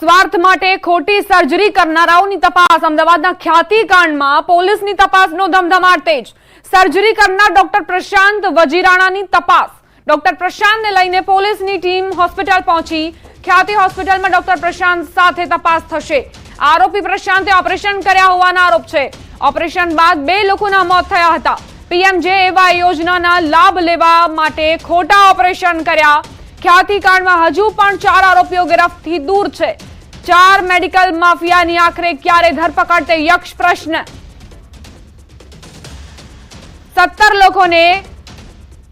સ્વાર્થ માટે ખોટી સર્જરી કરનારાઓની તપાસ અમદાવાદના ખ્યાતિકાંડમાં પોલીસની તપાસનો ધમધમાટ તેજ સર્જરી કરનાર ડોક્ટર પ્રશાંત વજીરાણાની તપાસ ડોક્ટર પ્રશાંતને લઈને પોલીસની ટીમ હોસ્પિટલ પહોંચી ખ્યાતિ હોસ્પિટલમાં ડોક્ટર પ્રશાંત સાથે તપાસ થશે આરોપી પ્રશાંતે ઓપરેશન કર્યા હોવાના આરોપ છે ઓપરેશન બાદ 2 લોકોના મોત થયા હતા પીએમજેએવાય યોજનાના લાભ લેવા માટે ખોટા ઓપરેશન કર્યા ખ્યાતિકાંડમાં હજુ પણ 4 આરોપીઓ ગિરફથી દૂર છે 4 મેડિકલ માફિયાની આખરે ક્યારે ધરપકડ તે યક્ષ પ્રશ્ન 17 લોકોને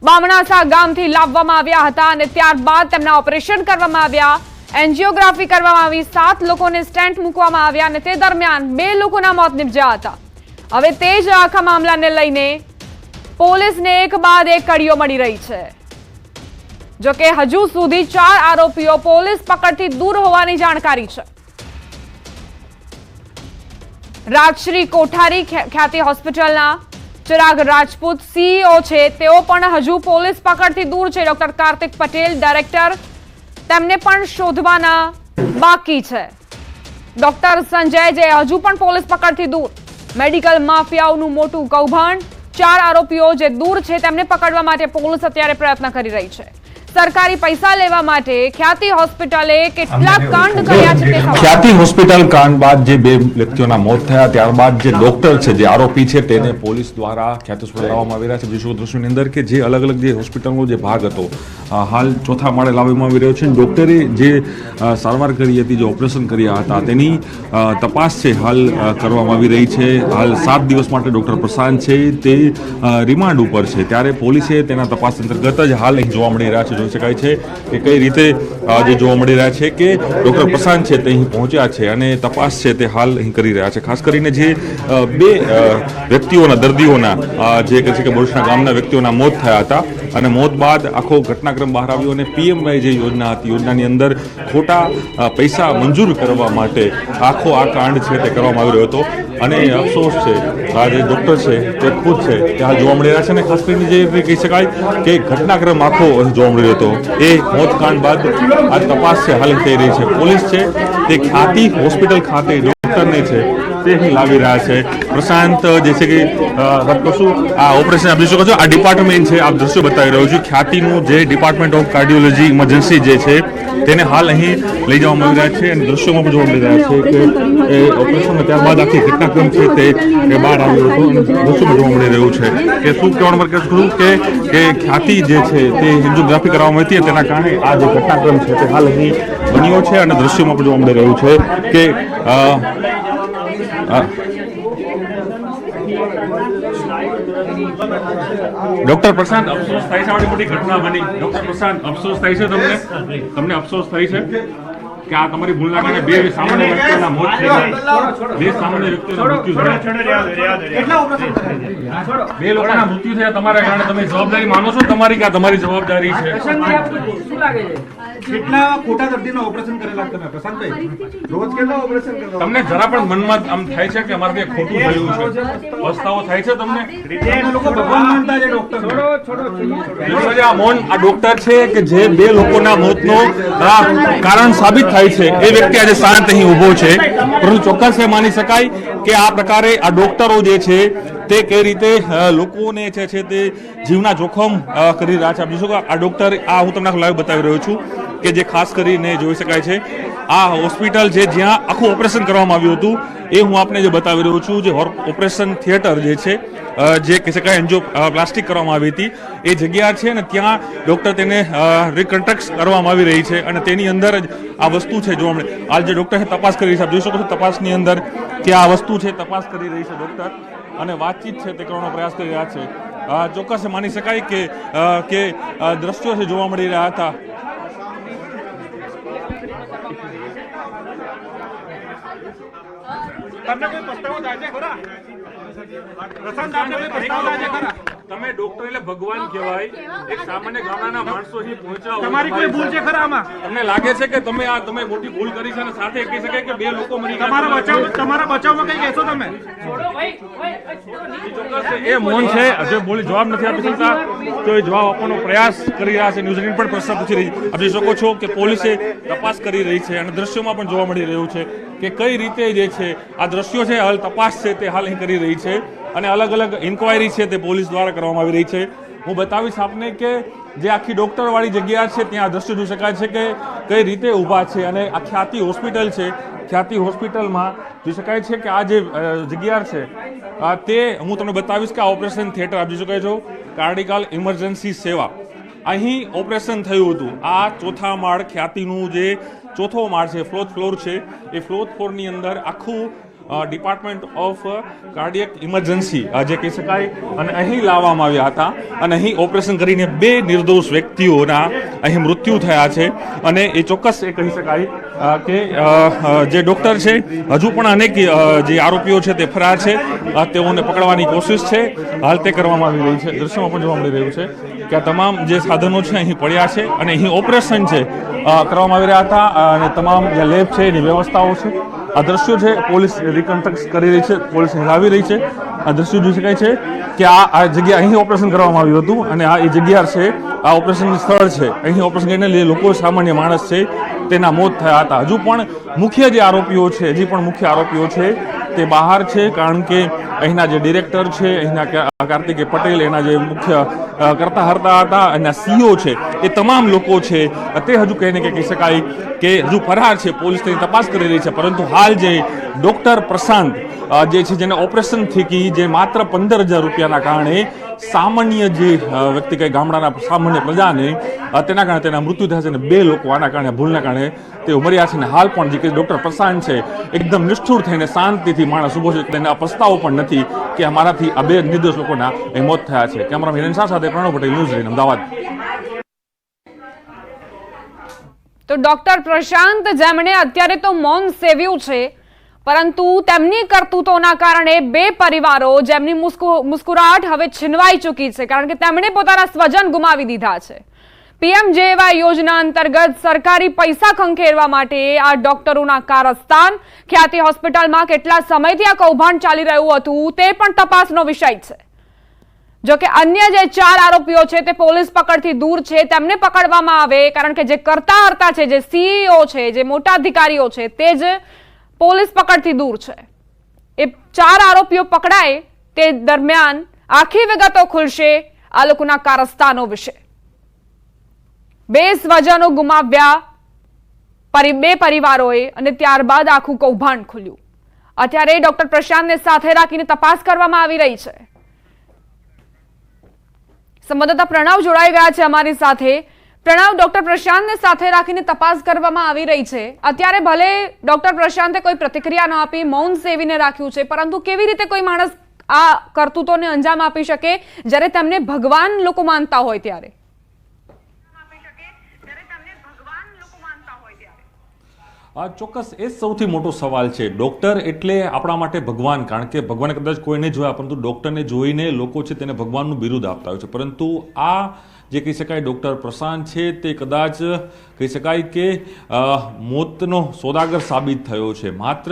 બામણાસા ગામથી લાવવામાં આવ્યા હતા અને ત્યારબાદ તેમના ઓપરેશન કરવામાં આવ્યા એન્જિયોગ્રાફી કરવામાં આવી 7 લોકોને સ્ટેન્ટ મૂકવામાં આવ્યા અને તે દરમિયાન 2 લોકોના મોત નિપજ્યા હતા હવે તે જ આખા મામલાને લઈને પોલીસને એક બાદ એક કડીઓ મળી રહી છે જો કે હજુ સુધી 4 આરોપીઓ પોલીસ પકડથી દૂર હોવાની જાણકારી છે રાજશ્રી કોઠારી ખ્યાતિ હોસ્પિટલના ચિરાગ રાજપૂત સીઈઓ છે તેઓ પણ હજુ પોલીસ પકડથી દૂર છે ડોક્ટર કાર્તિક પટેલ ડાયરેક્ટર તેમને પણ શોધવાના બાકી છે ડોક્ટર સંજય જે હજુ પણ પોલીસ પકડથી દૂર મેડિકલ માફિયાઓનું મોટું કૌભાંડ 4 આરોપીઓ જે દૂર છે તેમને પકડવા માટે પોલીસ અત્યારે પ્રયત્ન કરી રહી છે સરકારી પૈસા લેવા માટે ખ્યાતિ હોસ્પિટલે કેટલાક કાંડ કર્યા છે ખ્યાતિ હોસ્પિટલ કાંડ બાદ જે 2 વ્યક્તિઓના મોત થયા ત્યારબાદ જે ડોક્ટર છે જે આરોપી છે તેને પોલીસ દ્વારા ખ્યાતિ હોસ્પિટલ લાવવામાં આવી રહ્યા છે વિશ્વ દ્રશ્યની અંદર કે જે અલગ અલગ જે હોસ્પિટલનો જે ભાગ હતો હાલ ચોથા માળે લાવવામાં આવી રહ્યો છે ડોક્ટરે જે સારવાર કરી હતી જે ઓપરેશન કર્યા હતા તેની તપાસ છે હાલ કરવામાં આવી રહી છે હાલ 7 દિવસ માટે ડોક્ટર પ્રશાંત છે તે રિમાન્ડ ઉપર છે ત્યારે પોલીસે તેના તપાસ અંતર્ગત જ હાલ અહીં જોવા મળી રહ્યા છે જોઈ શકાય છે કે કઈ રીતે જે જોવા મળી રહ્યા છે કે ડોક્ટર પ્રશાંત છે તે અહીં પહોંચ્યા છે અને તપાસ છે તે હાલ અહીં કરી રહ્યા છે ખાસ કરીને જે 2 વ્યક્તિઓના દર્દીઓના જે કહે છે કે બોરસના ગામના વ્યક્તિઓના મોત થયા હતા અને મોત બાદ આખો ઘટનાક્રમ બહાર આવ્યો અને પીએમવાય જે યોજના હતી યોજનાની અંદર ખોટા પૈસા મંજૂર કરવા માટે આખો આ કાંડ છે તે કરવામાં આવી રહ્યો હતો અને અફસોસ છે આ જે ડોક્ટર છે તે ખુદ છે ત્યાં જોવા મળી રહ્યા છે અને ખાસ કરીને જે કહી શકાય કે ઘટનાક્રમ આખો જોવા મળી રહ્યો હતો એ મોતકાંડ બાદ આ તપાસ છે હાલ થઈ રહી છે પોલીસ છે તે ખ્યાતિ હોસ્પિટલ ખાતે ડોક્ટરને છે તે અહીં લાવી રહ્યા છે પ્રશાંત જે છે કે શું આ ઓપરેશન આપ જોઈ શકો છો આ ડિપાર્ટમેન્ટ છે આપ દ્રશ્યો બતાવી રહ્યો છું ખ્યાતિનું જે ડિપાર્ટમેન્ટ ઓફ કાર્ડિયોલોજી ઇમરજન્સી જે છે તેને હાલ અહીં લઈ જવામાં આવી રહ્યા છે અને દ્રશ્યોમાં પણ જોવા મળી રહ્યા છે કે એ ઓપરેશન ત્યારબાદ આખી ઘટનાક્રમ છે તે બહાર આવ્યો હતો અને દ્રશ્યોમાં જોવા મળી રહ્યું છે કે શું કહેવાનું મારે કહું કે ખ્યાતિ જે છે તે એન્જિયોગ્રાફી કરવામાં હતી તેના કારણે આ જે ઘટનાક્રમ છે તે હાલ અહીં બન્યો છે અને દ્રશ્યોમાં પણ જોવા મળી રહ્યું છે કે ડોક્ટર પ્રશાંત અફસોસ થાય છે મોટી ઘટના બની ડોક્ટર પ્રશાંત અફસોસ થાય છે તમને અફસોસ થાય છે કે આ તમારી ભૂલના કારણે 2 સામાન્ય વ્યક્તિઓના મોત થઈ ગયા 2 સામાન્ય વ્યક્તિઓના મૃત્યુ થયા કેટલા ઓપરેશન થયા 2 લોકોના મૃત્યુ થયા તમારા કારણે તમે જવાબદારી માનો છો તમારી કે તમારી જવાબદારી છે શું લાગે છે કેટલા ખોટા દર્દીના ઓપરેશન કરેલા તમે પ્રશાંતભાઈ રોજ કેટલા ઓપરેશન કરો તમને જરા પણ મનમાં આમ થાય છે કે અમારે કંઈ ખોટું થયું છે પસ્તાવો થાય છે તમને લોકો ભગવાન માનતા છે ડોક્ટર છોડો આ ડોક્ટર છે કે જે 2 લોકોના મોતનો કારણ સાબિત થાય છે એ વ્યક્તિ આજે શાંત અહીં ઊભો છે પરંતુ ચોક્કસ એ માની શકાય કે આ પ્રકારે આ ડોક્ટરો જે છે તે કઈ રીતે લોકોને છે તે જીવના જોખમ કરી રહ્યા છે આપ જોશો કે આ ડોક્ટર આ હું તમને લાઈવ બતાવી રહ્યો છું કે જે ખાસ કરીને જોઈ શકાય છે આ હોસ્પિટલ છે જ્યાં આખું ઓપરેશન કરવામાં આવ્યું હતું એ હું આપને જે બતાવી રહ્યો છું જે ઓપરેશન થિયેટર જે છે જે કહી શકાય એન્જિયો પ્લાસ્ટિક કરવામાં આવી હતી એ જગ્યા છે ને ત્યાં ડોક્ટર તેને રિકન્સ્ટ્રક્ટ કરવામાં આવી રહી છે અને તેની અંદર જ આ વસ્તુ છે જોવા મળે હાલ જે ડોક્ટર તપાસ કરી રહી છે આપ જોઈ શકો છો તપાસની અંદર કે આ વસ્તુ છે તપાસ કરી રહી છે ડોક્ટર અને વાતચીત છે તે કરવાનો પ્રયાસ કરી રહ્યા છે ચોક્કસ માની શકાય કે દ્રશ્યો છે જોવા મળી રહ્યા હતા તમને કોઈ પસ્તાવો થાય છે ખરા પ્રશાંત આપને કોઈ પસ્તાવો થાય છે ખરા તમે ડોક્ટર એટલે ભગવાન કહેવાય. એક સામાન્ય ગામડાના માણસો અહીં પહોંચ્યા હોય. તમારી કોઈ ભૂલ છે ખરા આમાં? તમને લાગે છે કે તમે મોટી ભૂલ કરી છે અને સાથે કહી શકાય કે 2 લોકો મરી ગયા? તમારા બચાવમાં કઈ કહેશો તમે? એ મૌન છે, હજુ બોલી જવાબ નથી આપી શકતા. તો એ જવાબ આપવાનો પ્રયાસ કરી રહ્યા છે. ન્યૂઝીલેન્ડ પણ પ્રશ્ન પૂછી રહી છે. આપ જોઈ શકો છો કે પોલીસે તપાસ કરી રહી છે અને દ્રશ્યોમાં પણ જોવા મળી રહ્યું છે કે કઈ રીતે જે છે આ દ્રશ્યો છે, હાલ તપાસ છે તે હાલ અહીં કરી રહી છે અને અલગ અલગ ઇન્ક્વાયરી છે તે પોલીસ દ્વારા કરવામાં આવી રહી છે. હું બતાવીશ આપને કે જે આખી ડોક્ટર વાળી જગ્યા છે ત્યાં દ્રશ્યો જોઈ શકાય છે કે કઈ રીતે ઊભા છે અને આ ખ્યાતિ હોસ્પિટલ છે. ખ્યાતિ હોસ્પિટલમાં જોઈ શકાય છે કે આ જે જગ્યા છે તે હું તમને બતાવીશ કે આ ઓપરેશન થિયેટર આપ જોઈ શકાય છો, કાર્ડિકલ ઇમરજન્સી સેવા. અહીં ઓપરેશન થયું હતું. આ ચોથા માળ ખ્યાતિનું જે ચોથો માળ છે, ફોર્થ ફ્લોર છે, એ ફોર્થ ફ્લોરની અંદર આખું ડિપાર્ટમેન્ટ ઓફ કાર્ડિયક ઇમરજન્સી જે કહી શકાય અને અહીં લાવવામાં આવ્યા હતા અને અહીં ઓપરેશન કરીને 2 નિર્દોષ વ્યક્તિઓના અહીં મૃત્યુ થયા છે. અને એ ચોક્કસ એ કહી શકાય કે જે ડોક્ટર છે હજુ પણ અનેક જે આરોપીઓ છે તે ફરાર છે. તેઓને પકડવાની કોશિશ છે, હાલ તે કરવામાં આવી રહી છે. દ્રશ્યમાં પણ જોવા મળી રહ્યું છે કે આ તમામ જે સાધનો છે અહીં પડ્યા છે અને અહીં ઓપરેશન છે કરવામાં આવી રહ્યા હતા અને તમામ જે લેબ છે એની વ્યવસ્થાઓ છે. આ દ્રશ્યો છે પોલીસ રિકન્સ્ટ્રક્ટ કરી રહી છે, પોલીસ લાવી રહી છે. આ દ્રશ્યો જોઈ શકાય છે કે આ જગ્યા અહીં ઓપરેશન કરવામાં આવ્યું હતું અને આ એ જગ્યા છે, આ ઓપરેશનનું સ્થળ છે. અહીં ઓપરેશન કરીને લોકો સામાન્ય માણસ છે તેના મોત થયા હતા. હજુ પણ મુખ્ય જે આરોપીઓ છે, હજી પણ મુખ્ય આરોપીઓ છે તે બહાર છે, કારણ કે અહીંના જે ડિરેક્ટર છે, અહીંના કાર્તિકેય પટેલ, એના જે મુખ્ય કરતા હરતા હતા, એના સીઓ છે, એ તમામ લોકો છે તે હજુ કહીને કે કહી શકાય કે હજુ ફરાર છે. પોલીસ તેની તપાસ કરી રહી છે. પરંતુ હાલ જે ડોક્ટર પ્રશાંત જે છે, જેને ઓપરેશન થકી જે માત્ર 15,000 રૂપિયાના કારણે સામાન્ય જે વ્યક્તિ કઈ ગામડાના સામાન્ય પ્રજાને તેના કારણે તેના મૃત્યુ થયા છે અને 2 લોકો આના કારણે ભૂલના કારણે તેઓ મર્યા છે. અને હાલ પણ જે ડોક્ટર પ્રશાંત છે એકદમ નિષ્ઠુર થઈને શાંતિથી માણસ ઉભો છે, તેને પસ્તાવો પણ નથી કે અમારાથી આ 2 નિર્દોષ લોકોના મોત થયા છે. કેમેરામેન હિરેન શાહ સાથે પ્રણવ પટેલ, ન્યૂઝ અમદાવાદ. તો ડોક્ટર પ્રશાંત જેમણે અત્યારે તો મૌન સેવ્યું છે, પરંતુ તેમની કરતૂતોના કારણે 2 પરિવારો જેમની મુસ્કુરાહટ હવે છીનવાઈ ચૂકી છે, કારણ કે તેમણે પોતાના સ્વજન ગુમાવી દીધા છે. પીએમજેએવાય યોજના અંતર્ગત સરકારી પૈસા ખંખેરવા માટે આ ડોક્ટરોના કારસ્તાન. ખ્યાતિ હોસ્પિટલમાં કેટલા સમયથી આ કૌભાંડ ચાલી રહ્યું હતું તે પણ તપાસનો વિષય છે. જો કે અન્ય જે 4 આરોપીઓ છે તે પોલીસ પકડથી દૂર છે, તેમને પકડવામાં આવે, કારણ કે જે કરતા હરતા છે, જે સીઈઓ છે, જે મોટા અધિકારીઓ છે, તે જ પોલીસ પકડથી દૂર છે. એ 4 આરોપીઓ પકડાય તે દરમિયાન આખી વિગતો ખુલશે આ લોકોના કારસ્તાનો વિશે. 2 સ્વજનો ગુમાવ્યા 2 પરિવારોએ અને ત્યારબાદ આખું કૌભાંડ ખુલ્યું. અત્યારે ડોક્ટર પ્રશાંતને સાથે રાખીને તપાસ કરવામાં આવી રહી છે. સંવાદદાતા પ્રણવ જોડાઈ ગયા છે અમારી સાથે. પ્રણવ, ડોક્ટર પ્રશાંતને સાથે રાખીને તપાસ કરવામાં આવી રહી છે. અત્યારે ભલે ડોક્ટર પ્રશાંતે કોઈ પ્રતિક્રિયા ન આપી, મૌન સેવીને રાખ્યું છે, પરંતુ કેવી રીતે કોઈ માણસ આ કરતૂતોને અંજામ આપી શકે જ્યારે તેમને ભગવાન લોકો માનતા હોય ત્યારે? ચોક્કસ એ સૌથી મોટો સવાલ છે. ડોક્ટર એટલે આપણા માટે ભગવાન, કારણ કે ભગવાને કદાચ કોઈને જોયા, પરંતુ ડોક્ટરને જોઈને લોકો છે તેને ભગવાનનું બિરુદ આપતા હોય છે. પરંતુ આ જે કહી શકાય ડોક્ટર પ્રશાંત છે તે કદાચ કહી શકાય કે મોતનો સોદાગર સાબિત થયો છે. માત્ર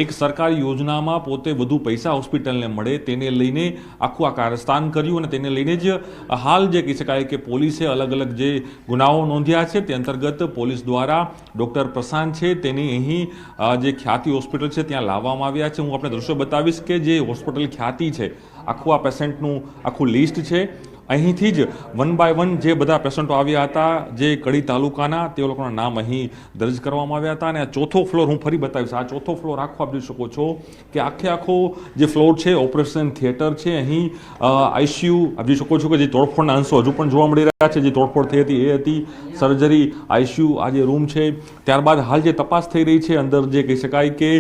એક સરકારી યોજનામાં પોતે વધુ પૈસા હોસ્પિટલને મળે તેને લઈને આખું આ કારસ્તાન કર્યું અને તેને લઈને જ હાલ જે કહી શકાય કે પોલીસે અલગ અલગ જે ગુનાઓ નોંધ્યા છે તે અંતર્ગત પોલીસ દ્વારા ડોક્ટર પ્રશાંત છે તેની અહીં જે ખ્યાતિ હોસ્પિટલ છે ત્યાં લાવવામાં આવ્યા છે. હું આપણે દ્રશ્યો બતાવીશ કે જે હોસ્પિટલ ખ્યાતિ છે, આખું આ પેશન્ટનું આખું લિસ્ટ છે. અહીંથી જ 1 બાય 1 જે બધા પેશન્ટો આવ્યા હતા જે કડી તાલુકાના, તે લોકોના નામ અહીં દર્જ કરવામાં આવ્યા હતા. અને આ ચોથો ફ્લોર હું ફરી બતાવીશ. આ ચોથો ફ્લોર આખો આપ જોઈ શકો છો કે આખો જે ફ્લોર છે ઓપરેશન થિયેટર છે. અહીં આઈસીયુ આપ જોઈ શકો છો કે જે તોડફોડના અંશો હજુ પણ જોવા મળી રહ્યા છે. જે તોડફોડ થઈ હતી એ હતી સર્જરી, આઈસીયુ, આ જે રૂમ છે. ત્યારબાદ હાલ જે તપાસ થઈ રહી છે અંદર જે કહી શકાય કે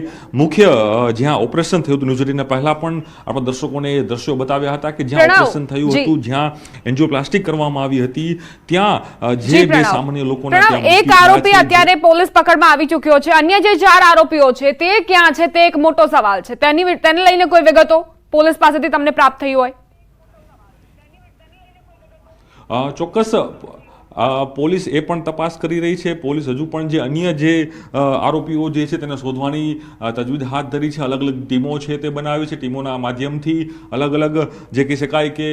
મુખ્ય જ્યાં ઓપરેશન થયું હતું, ન્યૂઝીલેન્ડના પહેલા પણ આપણા દર્શકોને એ દ્રશ્યો બતાવ્યા હતા કે જ્યાં ઓપરેશન થયું હતું, જ્યાં એન્જિયોપ્લાસ્ટિક કરવામાં આવી હતી, ત્યાં જે 2 સામાન્ય લોકોના ત્યાં એક આરોપી અત્યારે પોલીસ પકડમાં આવી ચૂક્યો છે. અન્ય જે 4 આરોપીઓ છે તે ક્યાં છે તે એક મોટો સવાલ છે. તેને લઈને કોઈ વિગતો પોલીસ પાસેથી તમને પ્રાપ્ત થઈ હોય? ચોક્કસ પોલીસ એ પણ તપાસ કરી રહી છે. પોલીસ હજુ પણ જે અન્ય જે આરોપીઓ જે છે તેને શોધવાની તજવીજ હાથ ધરી છે. અલગ અલગ ટીમો છે તે બનાવી છે. ટીમોના માધ્યમથી અલગ અલગ જે કહી શકાય કે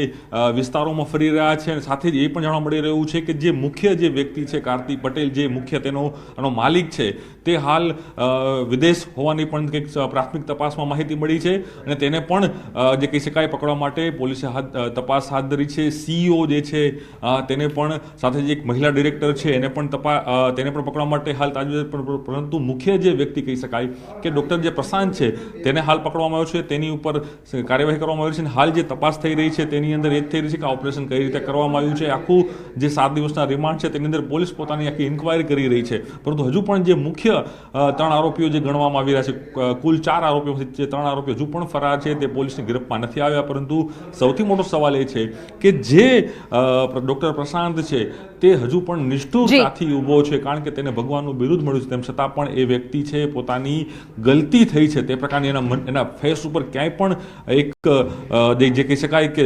વિસ્તારોમાં ફરી રહ્યા છે. અને સાથે જ એ પણ જાણવા મળી રહ્યું છે કે જે મુખ્ય જે વ્યક્તિ છે કાર્તિક પટેલ, જે મુખ્ય તેનો માલિક છે, તે હાલ વિદેશ હોવાની પણ કંઈક પ્રાથમિક તપાસમાં માહિતી મળી છે. અને તેને પણ જે કહી શકાય પકડવા માટે પોલીસે તપાસ હાથ ધરી છે. CEO જે છે તેને પણ, સાથે જે એક મહિલા ડિરેક્ટર છે એને પણ તેને પણ પકડવા માટે હાલ તાજવેજ, પરંતુ મુખ્ય જે વ્યક્તિ કહી શકાય કે ડૉક્ટર જે પ્રશાંત છે તેને હાલ પકડવામાં આવ્યો છે. તેની ઉપર કાર્યવાહી કરવામાં આવી છે. અને હાલ જે તપાસ થઈ રહી છે તેની અંદર એ જ થઈ રહી છે કે આ ઓપરેશન કઈ રીતે કરવામાં આવ્યું છે. આખું જે 7 દિવસના રિમાન્ડ છે તેની અંદર પોલીસ પોતાની આખી ઇન્ક્વાયરી કરી રહી છે. પરંતુ હજુ પણ જે મુખ્ય 3 આરોપીઓ જે ગણવામાં આવી રહ્યા છે, કુલ 4 આરોપીઓમાંથી જે 3 આરોપીઓ હજુ પણ ફરાર છે તે પોલીસની ગિરફમાં નથી આવ્યા. પરંતુ સૌથી મોટો સવાલ એ છે કે જે ડૉક્ટર પ્રશાંત છે તે હજુ પણ નિષ્ઠુરતાથી ઊભો છે, કારણ કે તેને ભગવાનનું બિરુદ મળ્યું છે. તેમ છતાં પણ એ વ્યક્તિ છે પોતાની ગલતી થઈ છે તે પ્રકારની એના ફેસ ઉપર ક્યાંય પણ એક જે કહી શકાય કે